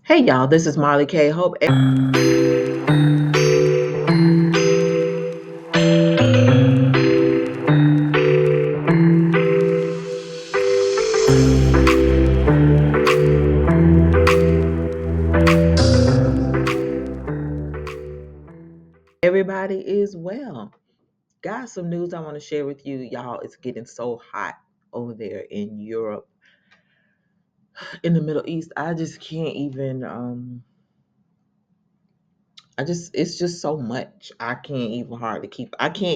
Hey y'all, this is Marley K. Hope everybody is well. Got some news I want to share with you. Y'all, it's getting so hot over there in Europe, in the Middle East. I just can't even it's just so much. I can't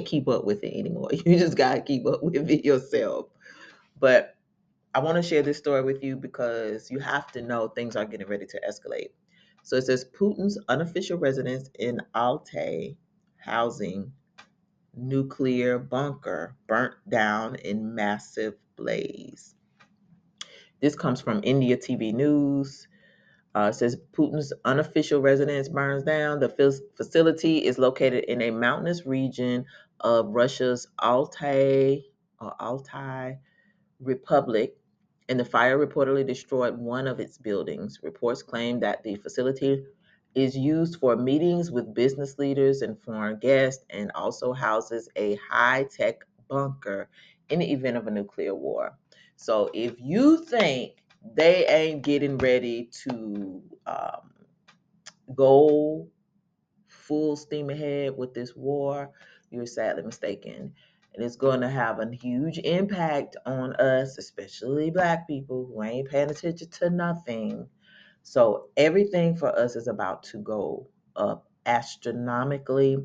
keep up with it anymore. You just gotta keep up with it yourself. But I want to share this story with you because you have to know things are getting ready to escalate. So it says Putin's unofficial residence in Altai housing nuclear bunker burnt down in massive blaze. This comes from India TV News. It says Putin's unofficial residence burns down. The facility is located in a mountainous region of Russia's Altai Republic, and the fire reportedly destroyed one of its buildings. Reports claim that the facility is used for meetings with business leaders and foreign guests and also houses a high tech bunker in the event of a nuclear war. So if you think they ain't getting ready to go full steam ahead with this war, you're sadly mistaken. And it's going to have a huge impact on us, especially Black people who ain't paying attention to nothing. So everything for us is about to go up astronomically.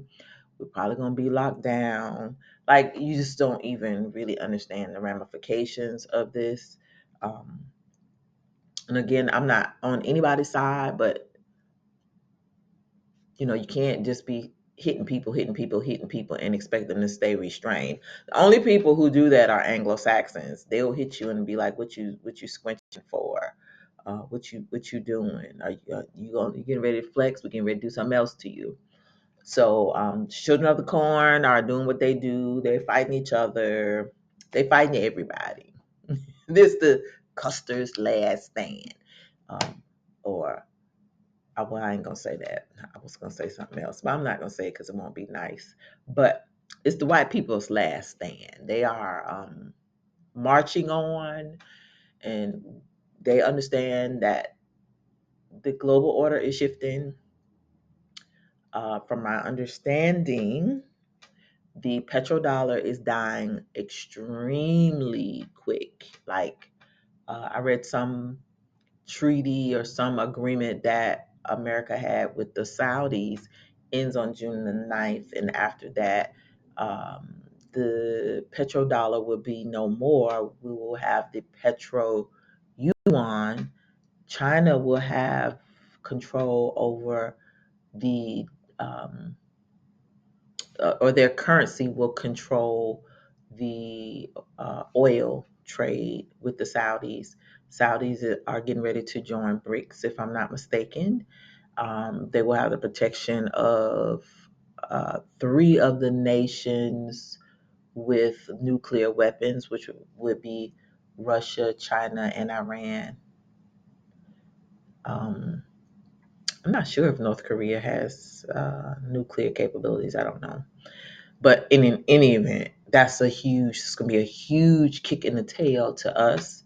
We're probably going to be locked down. Like, you just don't even really understand the ramifications of this. Um, and again, I'm not on anybody's side, but you can't just be hitting people, and expect them to stay restrained. The only people who do that are Anglo Saxons. They'll hit you and be like, "What you squinching for? What you doing? You getting ready to flex? We getting ready to do something else to you." So, children of the corn are doing what they do. They're fighting each other. They fighting everybody. This the Custer's last stand, or well, I ain't gonna say that. I was gonna say something else, but I'm not gonna say it because it won't be nice. But it's the white people's last stand. They are marching on, and they understand that the global order is shifting. From my understanding, the petrodollar is dying extremely quick. Like, I read some treaty or some agreement that America had with the Saudis ends on June the 9th. And after that, the petrodollar will be no more. We will have the petro yuan. China will have control over the, um, or their currency will control the oil trade with the Saudis. Saudis are getting ready to join BRICS, if I'm not mistaken. They will have the protection of three of the nations with nuclear weapons, which would be Russia, China, and Iran. Um, I'm not sure if North Korea has nuclear capabilities. I don't know. But in any event, it's going to be a huge kick in the tail to us,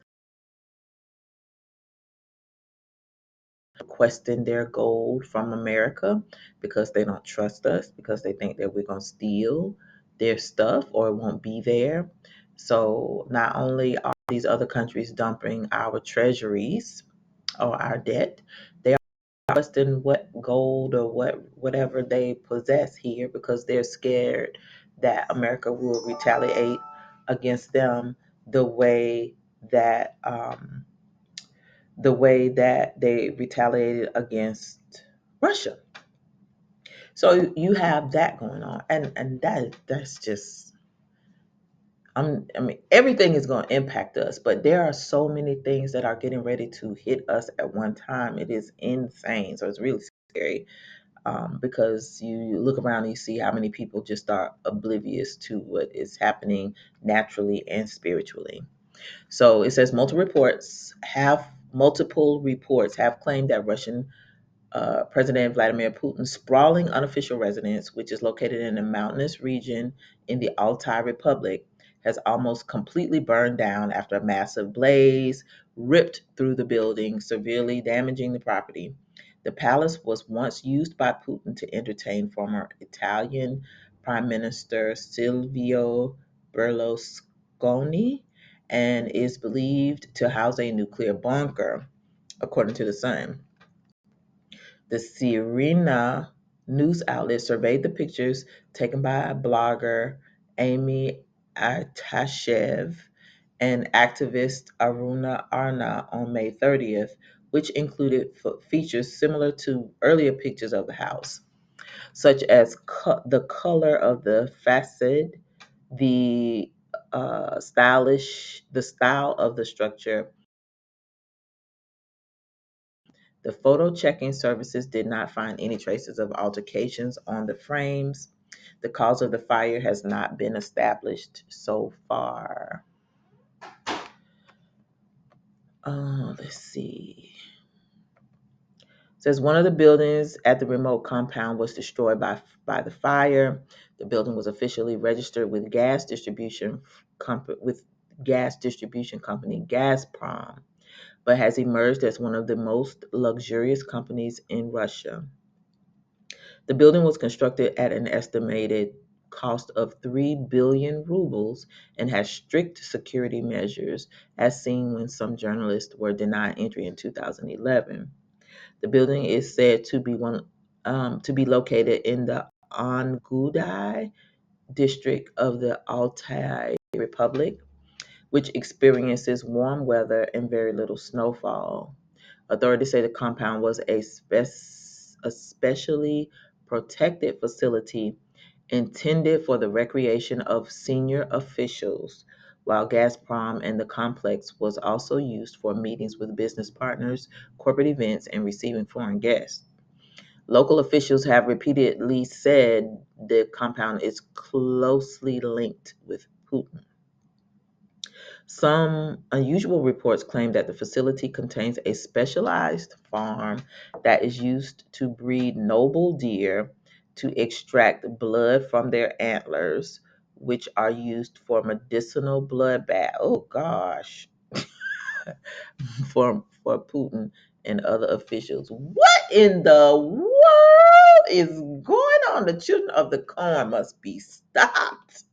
requesting their gold from America because they don't trust us, because they think that we're going to steal their stuff or it won't be there. So not only are these other countries dumping our treasuries or our debt, they are requesting what gold or whatever they possess here because they're scared that America will retaliate against them the way that they retaliated against Russia. So you have that going on, and that's just I mean, everything is going to impact us, but there are so many things that are getting ready to hit us at one time. It is insane. So it's really scary, because you look around and you see how many people just are oblivious to what is happening naturally and spiritually. So it says multiple reports have Multiple reports have claimed that Russian President Vladimir Putin's sprawling unofficial residence, which is located in a mountainous region in the Altai Republic, has almost completely burned down after a massive blaze ripped through the building, severely damaging the property. The palace was once used by Putin to entertain former Italian Prime Minister Silvio Berlusconi and is believed to house a nuclear bunker, according to The Sun. The Sirena news outlet surveyed the pictures taken by blogger Amy Atashev and activist Aruna Arna on May 30th, which included features similar to earlier pictures of the house, such as the color of the facade, the the style of the structure. The photo checking services did not find any traces of altercations on the frames. The cause of the fire has not been established so far. Let's see. It says one of the buildings at the remote compound was destroyed by the fire. The building was officially registered with gas distribution company Gazprom, but has emerged as one of the most luxurious companies in Russia. The building was constructed at an estimated cost of 3 billion rubles and has strict security measures, as seen when some journalists were denied entry in 2011. The building is said to be located in the Angudai district of the Altai Republic, which experiences warm weather and very little snowfall. Authorities say the compound was a specially protected facility intended for the recreation of senior officials, while Gazprom and the complex was also used for meetings with business partners, corporate events, and receiving foreign guests. Local officials have repeatedly said the compound is closely linked with Putin. Some unusual reports claim that the facility contains a specialized farm that is used to breed noble deer to extract blood from their antlers, which are used for medicinal blood bath. Oh gosh, for Putin and other officials. What in the world is going on? The children of the corn must be stopped.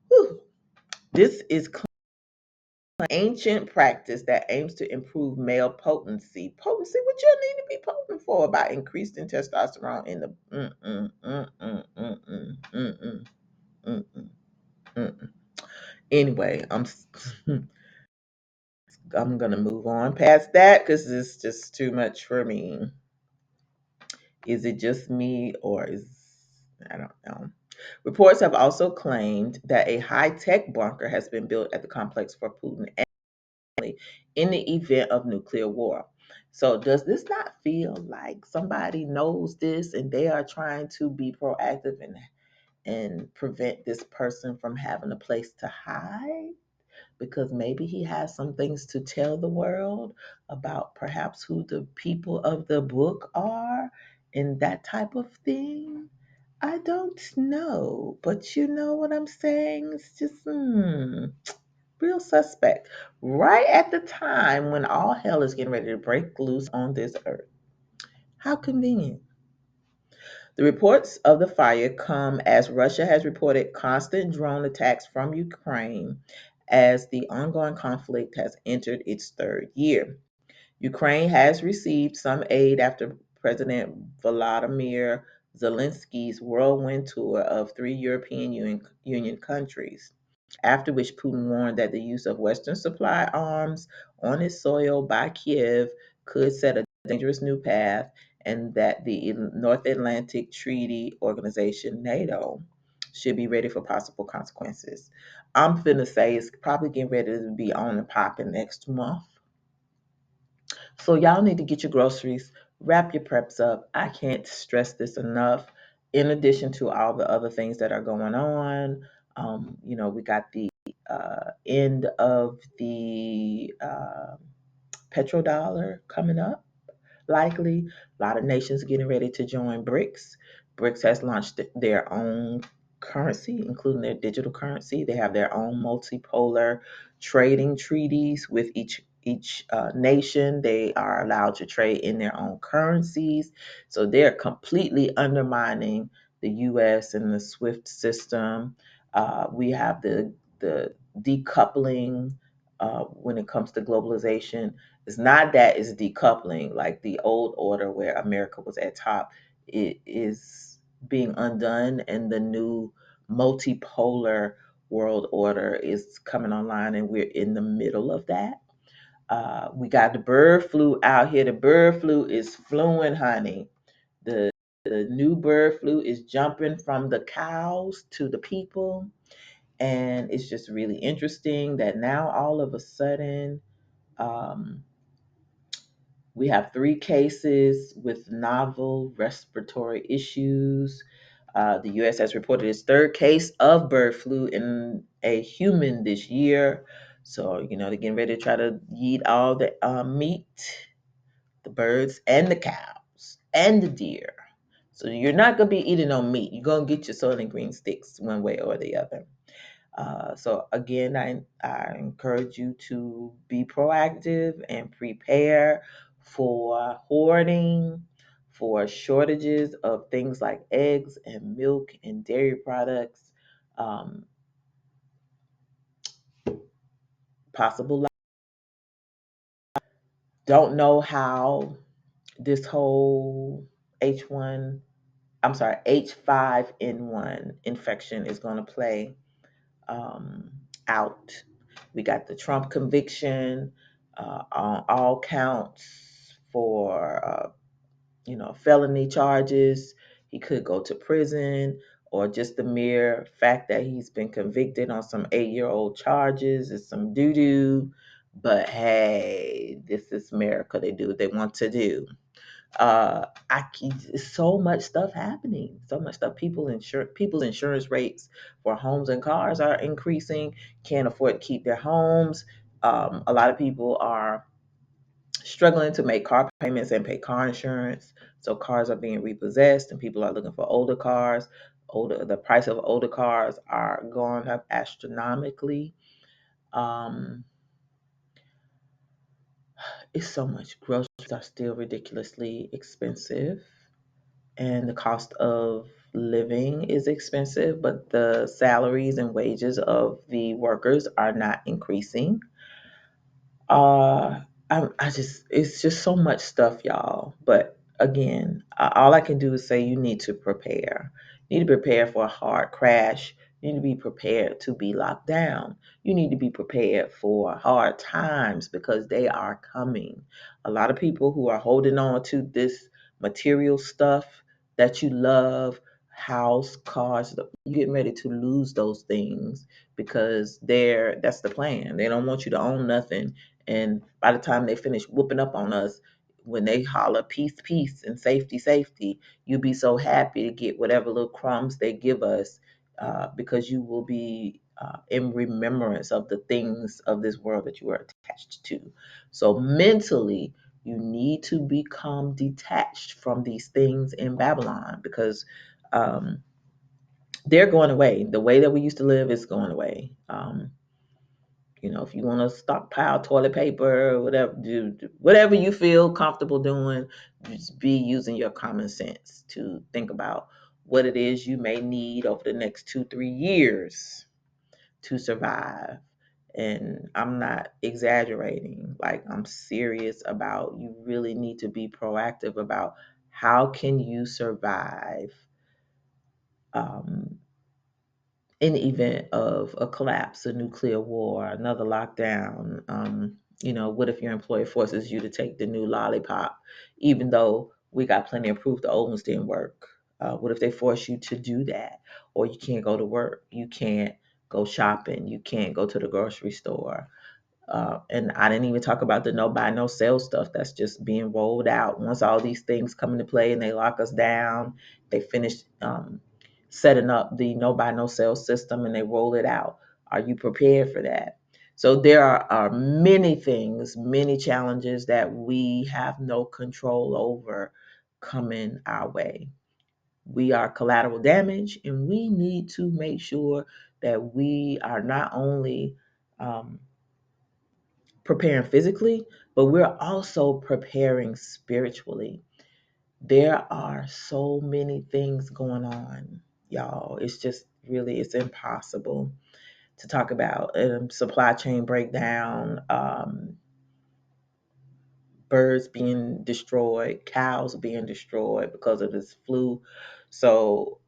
Whew. This is ancient practice that aims to improve male potency. Potency, what you need to be potent for? By increasing testosterone in the mm-mm. Anyway, I'm gonna move on past that because it's just too much for me. Is it just me or is I don't know. Reports have also claimed that a high-tech bunker has been built at the complex for Putin in the event of nuclear war. So, does this not feel like somebody knows this and they are trying to be proactive and prevent this person from having a place to hide? Because maybe he has some things to tell the world about perhaps who the people of the book are and that type of thing. I don't know, but you know what I'm saying? It's just, real suspect. Right at the time when all hell is getting ready to break loose on this earth. How convenient. The reports of the fire come as Russia has reported constant drone attacks from Ukraine as the ongoing conflict has entered its third year. Ukraine has received some aid after President Volodymyr Zelensky's whirlwind tour of three Union countries, after which Putin warned that the use of Western supply arms on his soil by Kiev could set a dangerous new path, and that the North Atlantic Treaty Organization, NATO, should be ready for possible consequences. I'm finna say it's probably getting ready to be on and popping next month. So y'all need to get your groceries, wrap your preps up. I can't stress this enough. In addition to all the other things that are going on, we got the end of the petrodollar coming up, likely. A lot of nations getting ready to join BRICS. BRICS has launched their own currency, including their digital currency. They have their own multipolar trading treaties with each nation. They are allowed to trade in their own currencies. So they're completely undermining the U.S. and the SWIFT system. We have the decoupling when it comes to globalization. It's not that it's decoupling like the old order where America was at top. It is being undone, and the new multipolar world order is coming online, and we're in the middle of that. We got the bird flu out here. The bird flu is fluing, honey. The the new bird flu is jumping from the cows to the people, and it's just really interesting that now all of a sudden. Um, we have 3 cases with novel respiratory issues. The U.S. has reported its third case of bird flu in a human this year. So, they're getting ready to try to eat all the meat, the birds, and the cows, and the deer. So, you're not going to be eating no meat. You're going to get your soil and green sticks one way or the other. So again, I encourage you to be proactive and prepare for hoarding, for shortages of things like eggs and milk and dairy products, um, possible. Don't know how this whole H1, I'm sorry, H5N1 infection is going to play um, out. We got the Trump conviction on all counts for felony charges. He could go to prison, or just the mere fact that he's been convicted on some 8-year-old charges is some doo doo. But hey, this is America. They do what they want to do. So much stuff happening. So much stuff. People's insurance rates for homes and cars are increasing. Can't afford to keep their homes. A lot of people are struggling to make car payments and pay car insurance. So cars are being repossessed, and people are looking for older cars. The price of older cars are going up astronomically. Um, it's so much. Groceries are still ridiculously expensive, and the cost of living is expensive, but the salaries and wages of the workers are not increasing. Uh, it's just so much stuff, y'all. But again, all I can do is say you need to prepare. You need to prepare for a hard crash. You need to be prepared to be locked down. You need to be prepared for hard times because they are coming. A lot of people who are holding on to this material stuff that you love, house, cars, you're getting ready to lose those things because that's the plan. They don't want you to own nothing, and by the time they finish whooping up on us, when they holler peace, peace, and safety, safety, you'll be so happy to get whatever little crumbs they give us, because you will be in remembrance of the things of this world that you are attached to. So mentally, you need to become detached from these things in Babylon, because um, they're going away. The way that we used to live is going away. If you want to stockpile toilet paper, whatever, do whatever you feel comfortable doing. Just be using your common sense to think about what it is you may need over the next 2-3 years to survive. And I'm not exaggerating. Like, I'm serious about, you really need to be proactive about how can you survive um, in the event of a collapse, a nuclear war, another lockdown. What if your employer forces you to take the new lollipop, even though we got plenty of proof the old ones didn't work? What if they force you to do that, or you can't go to work, you can't go shopping, you can't go to the grocery store? And I didn't even talk about the no buy, no sell stuff that's just being rolled out. Once all these things come into play and they lock us down, they finish setting up the no buy, no sell system and they roll it out. Are you prepared for that? So there are many things, many challenges that we have no control over coming our way. We are collateral damage, and we need to make sure that we are not only um, preparing physically, but we're also preparing spiritually. There are so many things going on, y'all. It's just really, it's impossible to talk about. Supply chain breakdown, birds being destroyed, cows being destroyed because of this flu. So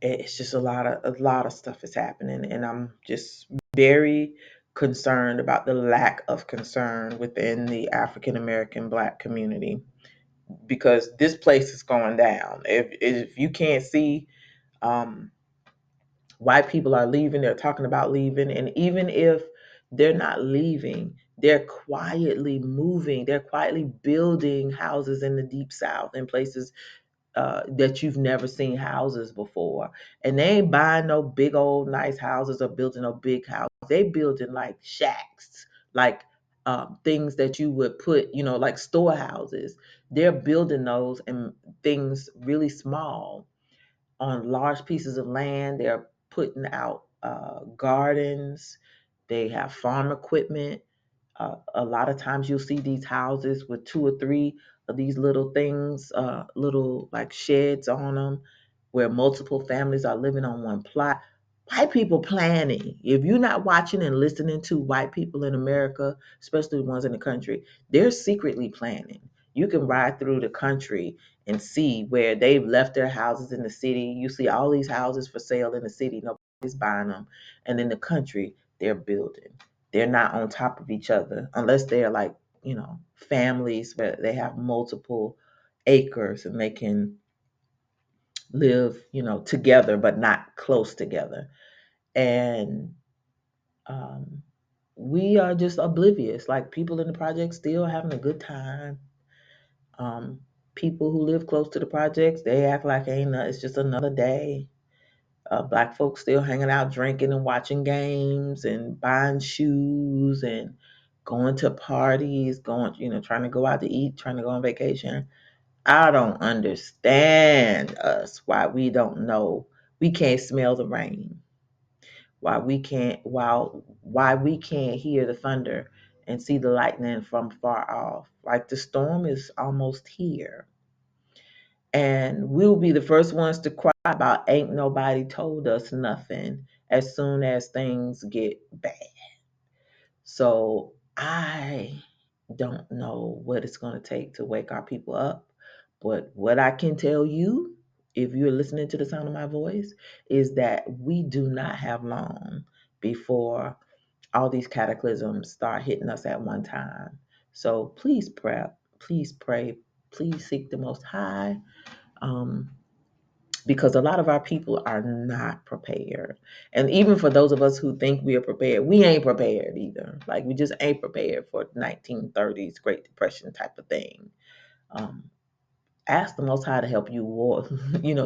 it's just a lot of stuff is happening, and I'm just very concerned about the lack of concern within the African American Black community, because this place is going down. If you can't see, um, white people are leaving, they're talking about leaving, and even if they're not leaving, they're quietly moving, they're quietly building houses in the deep south, in places that you've never seen houses before. And they ain't buying no big old nice houses or building no big house. They building like shacks, like things that you would put, like storehouses. They're building those and things really small on large pieces of land. They're putting out gardens. They have farm equipment. A lot of times you'll see these houses with two or three of these little things, little like sheds on them, where multiple families are living on one plot. White people planning. If you're not watching and listening to white people in America, especially the ones in the country, they're secretly planning. You can ride through the country and see where they've left their houses in the city. You see all these houses for sale in the city. Nobody's buying them. And in the country, they're building. They're not on top of each other unless they're like, families where they have multiple acres and they can live, together but not close together. And um, we are just oblivious. Like, people in the project still having a good time. Um, People who live close to the projects, they act like ain't it's just another day. Black folks still hanging out, drinking and watching games and buying shoes and going to parties, going, trying to go out to eat, trying to go on vacation. I don't understand us, why we don't know. We can't smell the rain. Why we can't hear the thunder and see the lightning from far off. Like, the storm is almost here. And we'll be the first ones to cry about ain't nobody told us nothing as soon as things get bad. So I don't know what it's going to take to wake our people up. But what I can tell you, if you're listening to the sound of my voice, is that we do not have long before all these cataclysms start hitting us at one time. So please prep, please pray, please seek the Most High. Um, because a lot of our people are not prepared. And even for those of us who think we are prepared, we ain't prepared either. Like, we just ain't prepared for 1930s Great Depression type of thing. Um, Ask the Most High to help you war,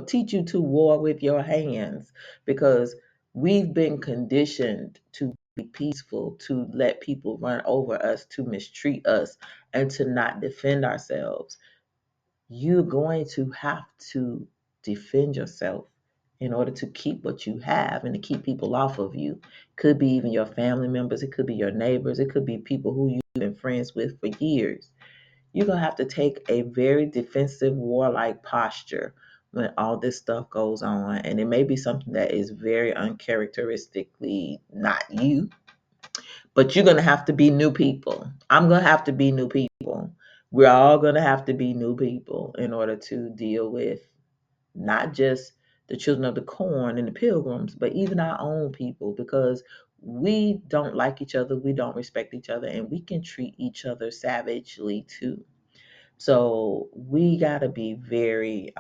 teach you to war with your hands, because we've been conditioned to be peaceful, to let people run over us, to mistreat us, and to not defend ourselves. You're going to have to defend yourself in order to keep what you have and to keep people off of you. Could be even your family members, it could be your neighbors, it could be people who you've been friends with for years. You're going to have to take a very defensive, warlike posture when all this stuff goes on. And it may be something that is very uncharacteristically not you, but you're going to have to be new people. I'm going to have to be new people. We're all going to have to be new people in order to deal with not just the children of the corn and the pilgrims, but even our own people, because we don't like each other, we don't respect each other, and we can treat each other savagely too. So we got to be very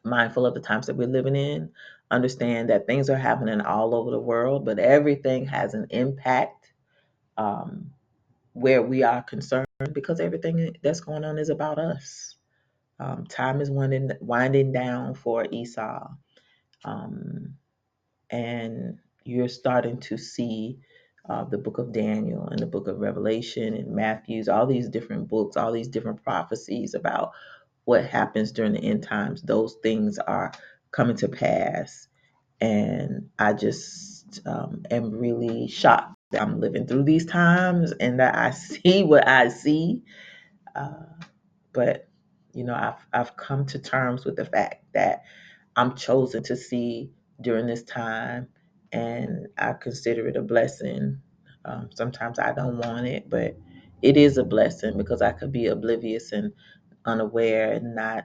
mindful of the times that we're living in, understand that things are happening all over the world, but everything has an impact um, where we are concerned, because everything that's going on is about us. Time is winding down for Esau. Um, and you're starting to see the book of Daniel and the book of Revelation and Matthew's, all these different books, all these different prophecies about what happens during the end times. Those things are coming to pass. And I just am really shocked that I'm living through these times and that I see what I see. Uh, but, I've come to terms with the fact that I'm chosen to see during this time, and I consider it a blessing. Sometimes I don't want it, but it is a blessing because I could be oblivious and unaware and not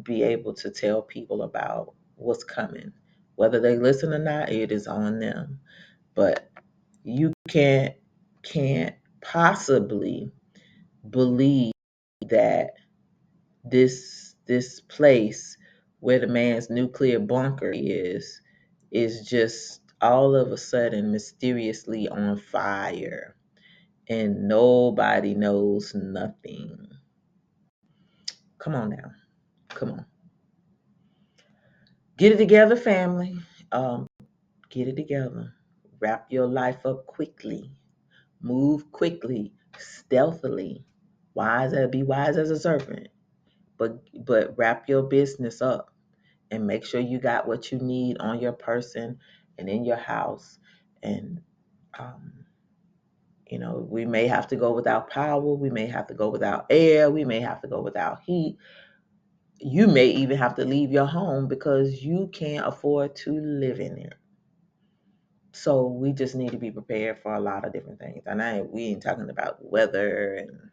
be able to tell people about what's coming. Whether they listen or not, it is on them. But you can't possibly believe that this place where the man's nuclear bunker is just all of a sudden mysteriously on fire and nobody knows nothing. Come on now. Come on. Get it together, family. Um, get it together. Wrap your life up quickly. Move quickly, stealthily. Be wise as a serpent. But wrap your business up and make sure you got what you need on your person and in your house. And um, we may have to go without power. We may have to go without air. We may have to go without heat. You may even have to leave your home because you can't afford to live in it. So we just need to be prepared for a lot of different things. And we ain't talking about weather, and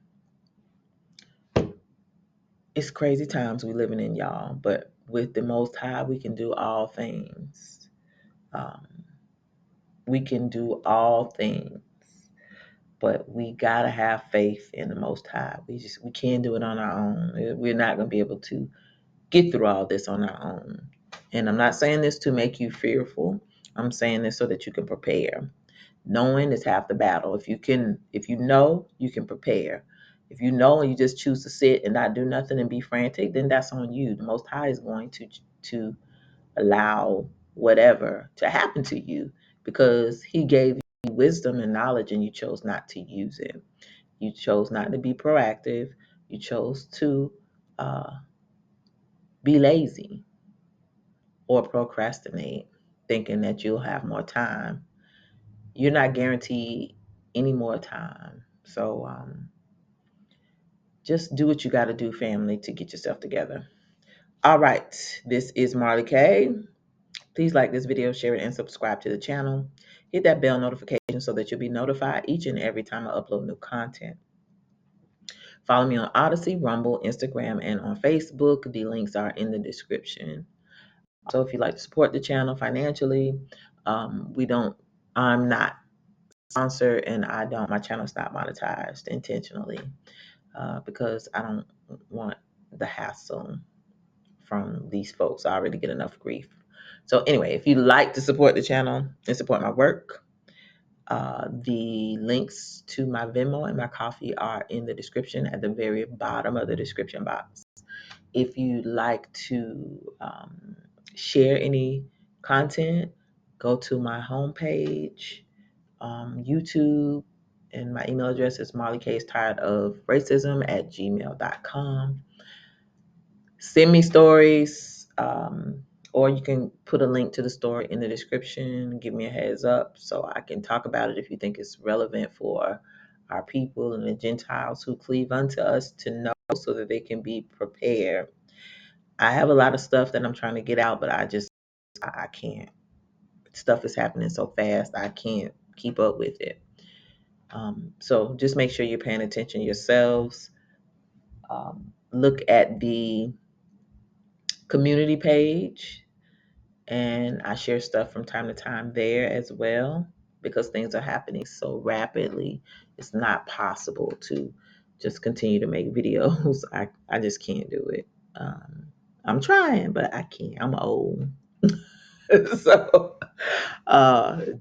it's crazy times we living in, y'all. But with the Most High, we can do all things. Um, we can do all things, but we gotta have faith in the Most High. We can't do it on our own. We're not gonna be able to get through all this on our own. And I'm not saying this to make you fearful. I'm saying this so that you can prepare. Knowing is half the battle. If you know, you can prepare. If you know and you just choose to sit and not do nothing and be frantic, then that's on you. The Most High is going to allow whatever to happen to you because He gave you wisdom and knowledge, and you chose not to use it. You chose not to be proactive. You chose to uh, be lazy or procrastinate, thinking that you'll have more time. You're not guaranteed any more time. So just do what you got to do, family, to get yourself together. All right. This is Marley K. Please like this video, share it, and subscribe to the channel. Hit that bell notification so that you'll be notified each and every time I upload new content. Follow me on Odyssey, Rumble, Instagram, and on Facebook. The links are in the description. So if you'd like to support the channel financially, I'm not sponsored, and my channel's not monetized intentionally because I don't want the hassle from these folks. I already get enough grief. So anyway, if you'd like to support the channel and support my work, the links to my Venmo and my coffee are in the description at the very bottom of the description box. If you'd like to share any content, go to my homepage, YouTube, and my email address is marleycstiredofracism@gmail.com. Send me stories, or you can put a link to the story in the description. Give me a heads up so I can talk about it if you think it's relevant for our people and the Gentiles who cleave unto us to know so that they can be prepared. I have a lot of stuff that I'm trying to get out, but I can't. Stuff is happening so fast, I can't keep up with it. So just make sure you're paying attention yourselves. Look at the community page, and I share stuff from time to time there as well because things are happening so rapidly. It's not possible to just continue to make videos. I just can't do it. I'm trying, but I can't. I'm old. So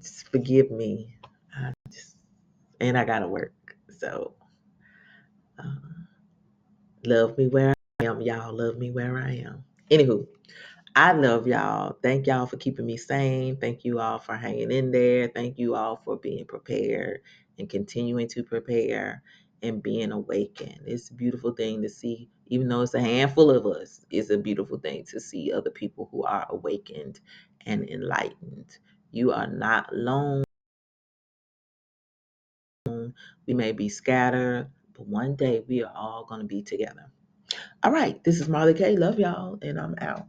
just forgive me. And I gotta work. So uh, love me where I am, y'all. Love me where I am. Anywho, I love y'all. Thank y'all for keeping me sane. Thank you all for hanging in there. Thank you all for being prepared and continuing to prepare and being awakened. It's a beautiful thing to see, even though it's a handful of us, it's a beautiful thing to see other people who are awakened and enlightened. You are not alone. We may be scattered, but one day we are all going to be together. All right, this is Marley K. Love y'all, and I'm out.